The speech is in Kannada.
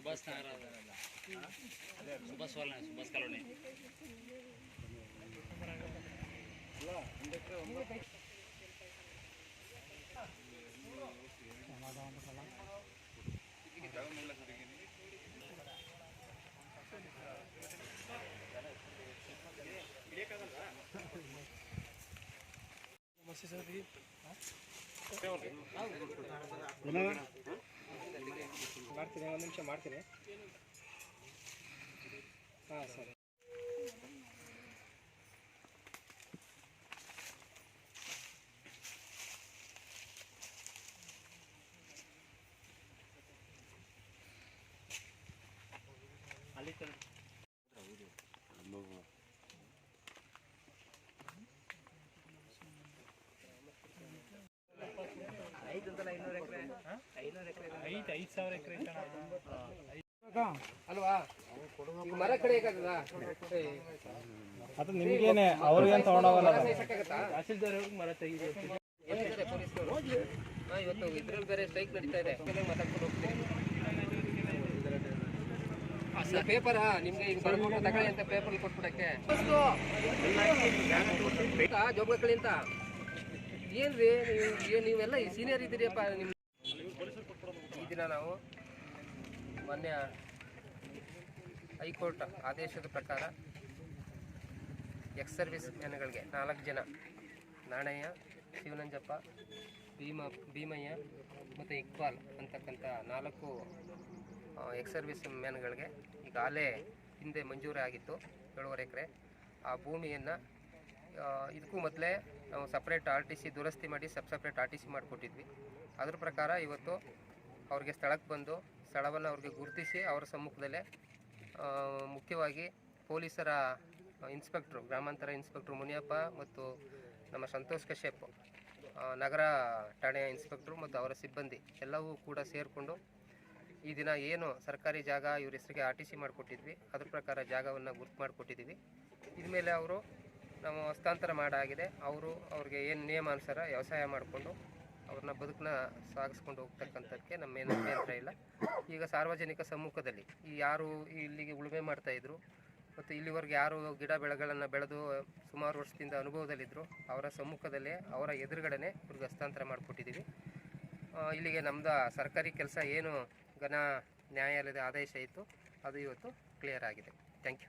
ಸುಭಾಷ್ ನಗರ ಸುಭಾಷ್ ಕಾಲೋನಿ ಮಾಡ್ತೀನಿ, ಒಂದು ನಿಮಿಷ ಮಾಡ್ತೀನಿ. ಹಾಂ ಸರಿ. ಅಲ್ಲಿ ಅಲ್ವಾ ಮರ ಕಡೆ ಅದು ನಿಮಗೇನೆ ಅವ್ರಿಗೇನು ತಗೊಂಡೋಗಲ್ಲ. ಮರ ತೆಗಿದೆ ಇವತ್ತು ಇದ್ರಲ್ಲಿ ಬೇರೆ ಸ್ಟ್ರೈಕ್ ನಡೀತಾ ಇದೆ. ಮಾತಾಡ್ಕೊಂಡು ಹೋಗ್ತೀನಿ. ಪೇಪರ್ ನಿಮ್ಗೆ ಈಗ ಬರ್ಬಿಟ್ಟು ತಗೊಳ್ಳಿ ಅಂತ ಪೇಪರ್ ಕೊಟ್ಬಿಡಕ್ಕೆ ಜೋಬ್ಗಳಿ ಅಂತ ಏನ್ರಿ ನೀವೆಲ್ಲ ಸೀನಿಯರ್ ಇದ್ದೀರಿಯಪ್ಪ. ನಿಮ್ ಈ ದಿನ ನಾವು ಮೊನ್ನೆ ಹೈಕೋರ್ಟ್ ಆದೇಶದ ಪ್ರಕಾರ ಎಕ್ಸ್ ಸರ್ವಿಸ್ ಮ್ಯಾನ್ಗಳಿಗೆ 4 ಜನ ನಾಣಯ್ಯ, ಶಿವನಂಜಪ್ಪ, ಭೀಮಯ್ಯ ಮತ್ತು ಇಕ್ಬಾಲ್ ಅಂತಕ್ಕಂಥ 4 ಎಕ್ಸ್ ಸರ್ವಿಸ್ ಮ್ಯಾನ್ಗಳಿಗೆ ಈಗಾಗಲೇ ಹಿಂದೆ ಮಂಜೂರಿ ಆಗಿತ್ತು 7.5 ಎಕರೆ. ಆ ಭೂಮಿಯನ್ನು ಇದಕ್ಕೂ ಮೊದಲೇ ನಾವು ಸಪ್ರೇಟ್ RTC ದುರಸ್ತಿ ಮಾಡಿ ಸಪ್ರೇಟ್ RTC ಮಾಡಿಕೊಟ್ಟಿದ್ವಿ. ಅದ್ರ ಪ್ರಕಾರ ಇವತ್ತು ಅವ್ರಿಗೆ ಸ್ಥಳಕ್ಕೆ ಬಂದು ಸ್ಥಳವನ್ನು ಅವ್ರಿಗೆ ಗುರುತಿಸಿ ಅವರ ಸಮ್ಮುಖದಲ್ಲೇ ಮುಖ್ಯವಾಗಿ ಪೊಲೀಸರ ಇನ್ಸ್ಪೆಕ್ಟ್ರು, ಗ್ರಾಮಾಂತರ ಇನ್ಸ್ಪೆಕ್ಟ್ರು ಮುನಿಯಪ್ಪ ಮತ್ತು ನಮ್ಮ ಸಂತೋಷ್ ಕಶ್ಯಪ್, ನಗರ ಠಾಣೆಯ ಇನ್ಸ್ಪೆಕ್ಟ್ರು ಮತ್ತು ಅವರ ಸಿಬ್ಬಂದಿ ಎಲ್ಲವೂ ಕೂಡ ಸೇರಿಕೊಂಡು ಈ ದಿನ ಏನು ಸರ್ಕಾರಿ ಜಾಗ ಇವ್ರ ಹೆಸರಿಗೆ RTC ಮಾಡಿಕೊಟ್ಟಿದ್ವಿ ಅದ್ರ ಪ್ರಕಾರ ಜಾಗವನ್ನು ಗುರ್ತು ಮಾಡಿಕೊಟ್ಟಿದ್ದೀವಿ. ಇದ್ಮೇಲೆ ಅವರು ನಾವು ಹಸ್ತಾಂತರ ಮಾಡಾಗಿದೆ. ಅವ್ರಿಗೆ ಏನು ನಿಯಮಾನುಸಾರ ವ್ಯವಸಾಯ ಮಾಡಿಕೊಂಡು ಅವ್ರನ್ನ ಬದುಕನ್ನ ಸಾಗಿಸ್ಕೊಂಡು ಹೋಗ್ತಕ್ಕಂಥದ್ದಕ್ಕೆ ನಮ್ಮೇನು ಅಭ್ಯಂತರ ಇಲ್ಲ. ಈಗ ಸಾರ್ವಜನಿಕ ಸಮ್ಮುಖದಲ್ಲಿ ಯಾರು ಇಲ್ಲಿಗೆ ಉಳುಮೆ ಮಾಡ್ತಾಯಿದ್ರು ಮತ್ತು ಇಲ್ಲಿವರೆಗೆ ಯಾರು ಗಿಡ ಬೆಳೆಗಳನ್ನು ಬೆಳೆದು ಸುಮಾರು ವರ್ಷದಿಂದ ಅನುಭವದಲ್ಲಿದ್ದರು ಅವರ ಸಮ್ಮುಖದಲ್ಲೇ ಅವರ ಎದುರುಗಡೆ ಇವ್ರಿಗೆ ಹಸ್ತಾಂತರ ಮಾಡಿಕೊಟ್ಟಿದ್ದೀವಿ. ಇಲ್ಲಿಗೆ ನಮ್ಮದು ಸರ್ಕಾರಿ ಕೆಲಸ ಏನು ಘನ ನ್ಯಾಯಾಲಯದ ಆದೇಶ ಇತ್ತು ಅದು ಇವತ್ತು ಕ್ಲಿಯರ್ ಆಗಿದೆ.